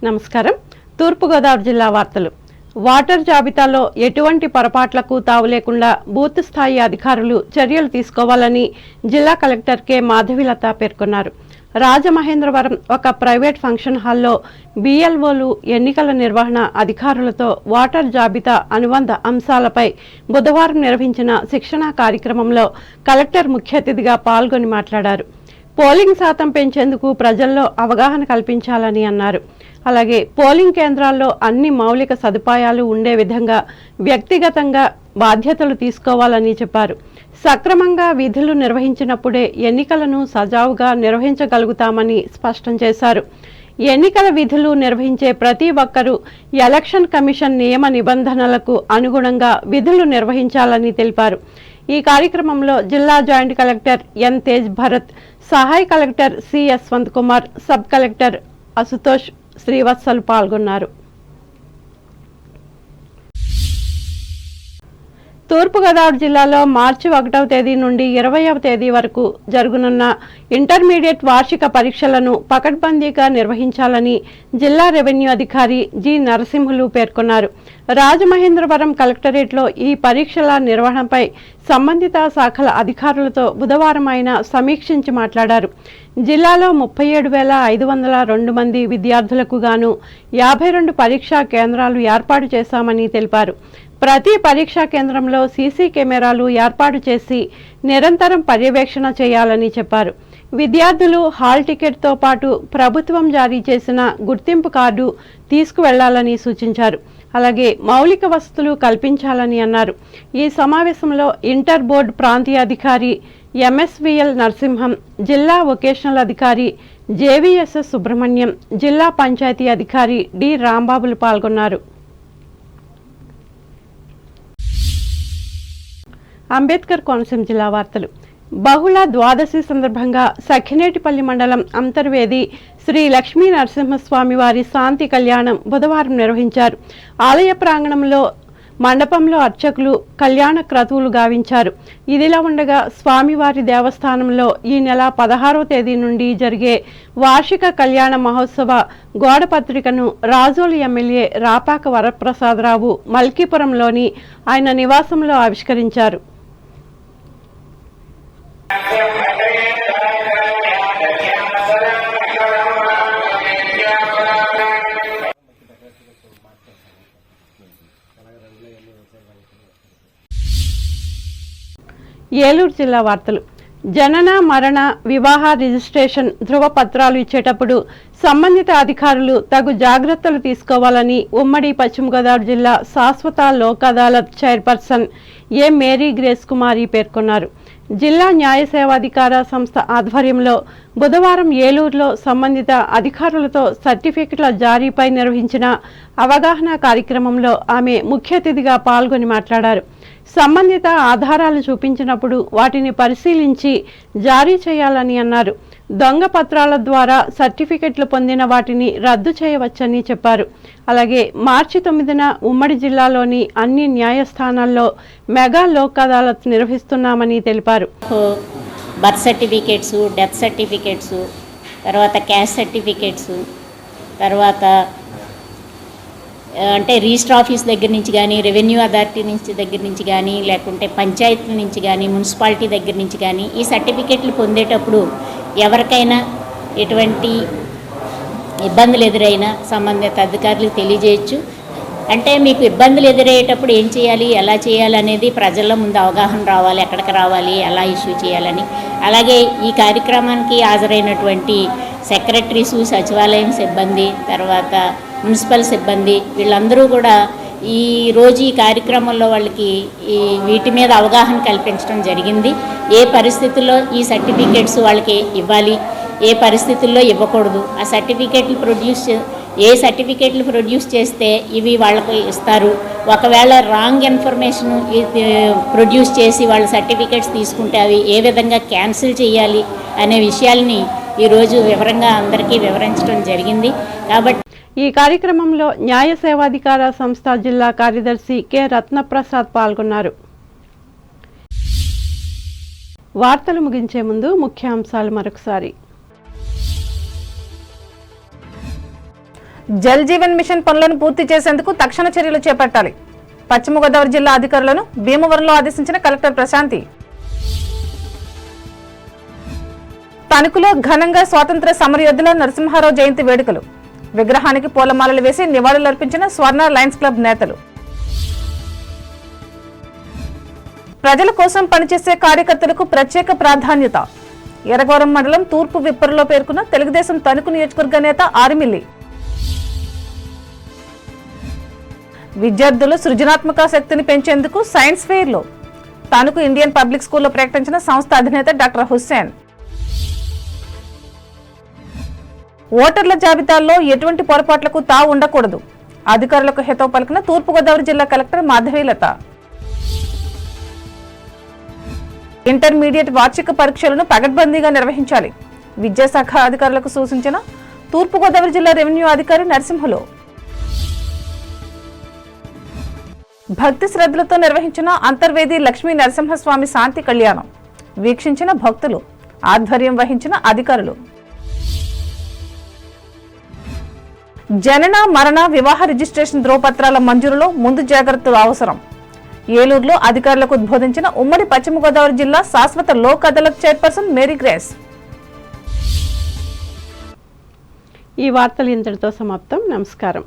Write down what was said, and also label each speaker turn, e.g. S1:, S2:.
S1: నమస్కారం. తూర్పుగోదావరి జిల్లా వార్తలు. వాటర్ జాబితాలో ఎటువంటి పొరపాట్లకు తావు లేకుండా బూత్ స్థాయి అధికారులు చర్యలు తీసుకోవాలని జిల్లా కలెక్టర్ కె మాధవిలత పేర్కొన్నారు. రాజమహేంద్రవరం ఒక ప్రైవేట్ ఫంక్షన్ హాల్లో బిఎల్ఓలు ఎన్నికల నిర్వహణ అధికారులతో వాటర్ జాబితా అనుబంధ అంశాలపై బుధవారం నిర్వహించిన శిక్షణా కార్యక్రమంలో కలెక్టర్ ముఖ్య అతిథిగా పాల్గొని మాట్లాడారు. పోలింగ్ శాతం పెంచేందుకు ప్రజల్లో అవగాహన కల్పించాలని అన్నారు. అలాగే పోలింగ్ కేంద్రాల్లో అన్ని మౌలిక సదుపాయాలు ఉండే విధంగా వ్యక్తిగతంగా బాధ్యతలు తీసుకోవాలని చెప్పారు. సక్రమంగా విధులు నిర్వహించినప్పుడే ఎన్నికలను సజావుగా నిర్వహించగలుగుతామని స్పష్టం చేశారు. ఎన్నికల విధులు నిర్వహించే ప్రతి ఒక్కరూ ఎలక్షన్ కమిషన్ నియమ నిబంధనలకు అనుగుణంగా విధులు నిర్వహించాలని తెలిపారు. ఈ కార్యక్రమంలో జిల్లా joint collector N Tej Bharat, సహాయ collector C Yashwant Kumar, sub collector Ashutosh శ్రీవత్సలు పాల్గొన్నారు. తూర్పుగోదావరి జిల్లాలో మార్చి 1వ తేదీ నుండి 20వ తేదీ వరకు జరగనున్న ఇంటర్మీడియట్ వార్షిక పరీక్షలను పకడ్బందీగా నిర్వహించాలని జిల్లా రెవెన్యూ అధికారి జి నరసింహులు పేర్కొన్నారు. రాజమహేంద్రవరం కలెక్టరేట్లో ఈ పరీక్షల నిర్వహణపై సంబంధిత శాఖల అధికారులతో బుధవారం ఆయన సమీక్షించి మాట్లాడారు. జిల్లాలో 37,502 మంది విద్యార్థులకు గాను 52 పరీక్షా కేంద్రాలు ఏర్పాటు చేశామని తెలిపారు. ప్రతి పరీక్షా కేంద్రంలో సీసీ కెమెరాలు ఏర్పాటు చేసి నిరంతరం పర్యవేక్షణ చేయాలని చెప్పారు. విద్యార్థులు హాల్ టికెట్తో పాటు ప్రభుత్వం జారీ చేసిన గుర్తింపు కార్డు తీసుకువెళ్లాలని సూచించారు. అలాగే మౌలిక వసతులు కల్పించాలని అన్నారు. ఈ సమావేశంలో ఇంటర్ బోర్డు ప్రాంతీయ అధికారి ఎంఎస్విఎల్ నరసింహం, జిల్లా వొకేషనల్ అధికారి జేవీఎస్ఎస్ సుబ్రహ్మణ్యం, జిల్లా పంచాయతీ అధికారి డి రాంబాబులు పాల్గొన్నారు. అంబేద్కర్ కోనసీమ జిల్లా వార్తలు. బహుళ ద్వాదశి సందర్భంగా సఖినేటిపల్లి మండలం అంతర్వేది శ్రీ లక్ష్మీ నరసింహస్వామి వారి శాంతి కళ్యాణం బుధవారం నిర్వహించారు. ఆలయ ప్రాంగణంలో మండపంలో అర్చకులు కళ్యాణ క్రతువులు గావించారు. ఇదిలా ఉండగా స్వామివారి దేవస్థానంలో ఈ నెల 16వ తేదీ నుండి జరిగే వార్షిక కళ్యాణ మహోత్సవ గోడపత్రికను రాజోలు ఎమ్మెల్యే రాపాక వరప్రసాదరావు మల్కీపురంలోని ఆయన నివాసంలో ఆవిష్కరించారు. ఏలూరు జిల్లా వార్తలు. జనన, మరణ, వివాహ రిజిస్ట్రేషన్ ధృవపత్రాలు ఇచ్చేటప్పుడు సంబంధిత అధికారులు తగు జాగ్రత్తలు తీసుకోవాలని ఉమ్మడి పశ్చిమ గోదావరి జిల్లా శాశ్వత లోక్ అదాలత్ చైర్పర్సన్ ఏ మేరీ గ్రేస్ కుమారి పేర్కొన్నారు. జిల్లా న్యాయ సేవాధికార సంస్థ ఆధ్వర్యంలో బుధవారం ఏలూరులో సంబంధిత అధికారులతో సర్టిఫికెట్ల జారీపై నిర్వహించిన అవగాహన కార్యక్రమంలో ఆమె ముఖ్య అతిథిగా పాల్గొని మాట్లాడారు. సంబంధిత ఆధారాలు చూపించినప్పుడు వాటిని పరిశీలించి జారీ చేయాలని అన్నారు. దొంగ పత్రాల ద్వారా సర్టిఫికెట్లు పొందిన వాటిని రద్దు చేయవచ్చని చెప్పారు. అలాగే మార్చి 9న ఉమ్మడి జిల్లాలోని అన్ని న్యాయస్థానాల్లో మెగా లోక్ అదాలత్ నిర్వహిస్తున్నామని తెలిపారు.
S2: బర్త్ సర్టిఫికేట్స్, డెత్ సర్టిఫికేట్స్, తర్వాత క్యాస్ట్ సర్టిఫికేట్స్, తర్వాత అంటే రిజిస్టర్ ఆఫీస్ దగ్గర నుంచి కానీ, రెవెన్యూ అథారిటీ నుంచి దగ్గర నుంచి కానీ, లేకుంటే పంచాయతీల నుంచి కానీ, మున్సిపాలిటీ దగ్గర నుంచి కానీ ఈ సర్టిఫికెట్లు పొందేటప్పుడు ఎవరికైనా ఎటువంటి ఇబ్బందులు ఎదురైనా సంబంధిత అధికారులకు తెలియజేయచ్చు. అంటే మీకు ఇబ్బందులు ఎదురయ్యేటప్పుడు ఏం చేయాలి, ఎలా చేయాలి అనేది ప్రజల ముందు అవగాహన రావాలి, ఎక్కడికి రావాలి, ఎలా ఇష్యూ చేయాలని. అలాగే ఈ కార్యక్రమానికి హాజరైనటువంటి సెక్రటరీసు, సచివాలయం సిబ్బంది, తర్వాత మున్సిపల్ సిబ్బంది వీళ్ళందరూ కూడా ఈరోజు ఈ కార్యక్రమంలో వాళ్ళకి వీటి మీద అవగాహన కల్పించడం జరిగింది. ఏ పరిస్థితుల్లో ఈ సర్టిఫికేట్స్ వాళ్ళకి ఇవ్వాలి, ఏ పరిస్థితుల్లో ఇవ్వకూడదు, ఆ ఏ సర్టిఫికేట్లు ప్రొడ్యూస్ చేస్తే ఇవి వాళ్ళకి ఇస్తారు, ఒకవేళ రాంగ్ ఇన్ఫర్మేషన్ ప్రొడ్యూస్ చేసి వాళ్ళ సర్టిఫికేట్స్ తీసుకుంటే అవి ఏ విధంగా క్యాన్సిల్ చేయాలి అనే విషయాల్ని ఈరోజు వివరంగా అందరికీ వివరించడం జరిగింది. కాబట్టి
S1: ఈ కార్యక్రమంలో న్యాయ సేవాధికార సంస్థ జిల్లా కార్యదర్శి కె రత్నప్రసాద్ పాల్గొన్నారు. వార్తలు ముగించే ముందు ముఖ్యాంశాలు మరొకసారి.
S3: జల్ జీవన్ మిషన్ పనులను పూర్తి చేసేందుకు తక్షణ చర్యలు చేపట్టాలి. పశ్చిమ గోదావరి జిల్లా అధికారులను భీమవరంలో ఆదేశించిన కలెక్టర్ ప్రశాంతి. తణుకులో ఘనంగా స్వాతంత్ర సమరయోధుల నరసింహారావు జయంతి వేడుకలు. విగ్రహానికి పూలమాలలు వేసి నివాళులర్పించిన స్వర్ణ లయన్స్ క్లబ్ నేతలు. ప్రజల కోసం పనిచేసే కార్యకర్తలకు ప్రత్యేక ప్రాధాన్యత. ఎర్రగోరం మండలం తూర్పు విప్పరులో పేర్కొన్న తెలుగుదేశం తణుకు నియోజకవర్గ నేత ఆరిమిల్లి. విద్యార్థుల సృజనాత్మక శక్తిని పెంచేందుకు సైన్స్ ఫెయిర్లో తణుకు ఇండియన్ పబ్లిక్ స్కూల్లో ప్రకటించిన సంస్థ అధినేత డాక్టర్ హుస్సేన్. ఓటర్ల జాబితాల్లో ఎటువంటి పొరపాట్లకు తావు ఉండకూడదు. అధికారులకు హితవు పలికిన తూర్పుగోదావరి జిల్లా కలెక్టర్ మాధవీలత. ఇంటర్మీడియట్ వార్షిక పరీక్షలను పగడ్బందీగా నిర్వహించాలి. విద్యాశాఖ అధికారులకు సూచించిన తూర్పుగోదావరి జిల్లా రెవెన్యూ అధికారి నరసింహులు. భక్తి శ్రద్ధలతో నిర్వహించిన అంతర్వేది లక్ష్మీ నరసింహస్వామి శాంతి కళ్యాణం వీక్షించిన భక్తులు, ఆధ్వర్యం వహించిన అధికారులు. జనన, మరణ, వివాహ రిజిస్ట్రేషన్ ధ్రువపత్రాల మంజూరులో ముందు జాగ్రత్తలు అవసరం. ఏలూరులో అధికారులకు ఉద్బోధించిన ఉమ్మడి పశ్చిమ గోదావరి జిల్లా శాశ్వత Lok Adalat chairperson Mary Grace.
S1: ఈ వార్తలు ఇంతటితో సమాప్తం. నమస్కారం.